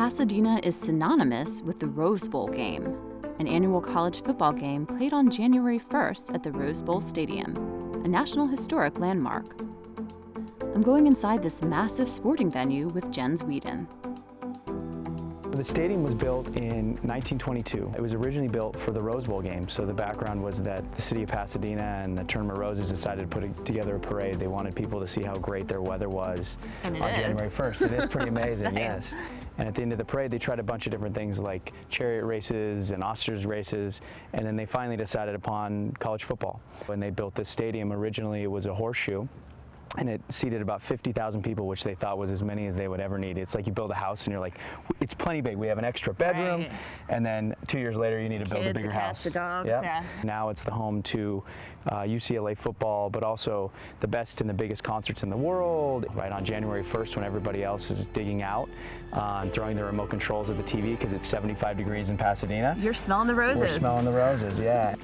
Pasadena is synonymous with the Rose Bowl game, an annual college football game played on January 1st at the Rose Bowl Stadium, a National Historic Landmark. I'm going inside this massive sporting venue with Jen Whedon. The stadium was built in 1922. It was originally built for the Rose Bowl game, so the background was that the city of Pasadena and the Tournament of Roses decided to put together a parade. They wanted people to see how great their weather was on January 1st. It is pretty amazing, nice. Yes. And at the end of the parade, they tried a bunch of different things like chariot races and ostrich races, and then they finally decided upon college football. When they built this stadium, originally it was a horseshoe, and it seated about 50,000 people, which they thought was as many as they would ever need. It's like you build a house and you're like, it's plenty big. We have an extra bedroom, right. And then 2 years later you need to build a bigger house. The dogs, Yep. yeah. Now it's the home to UCLA football, but also the best and the biggest concerts in the world. Right on January 1st, when everybody else is digging out and throwing the remote controls at the TV because it's 75 degrees in Pasadena. You're smelling the roses. We're smelling the roses, yeah.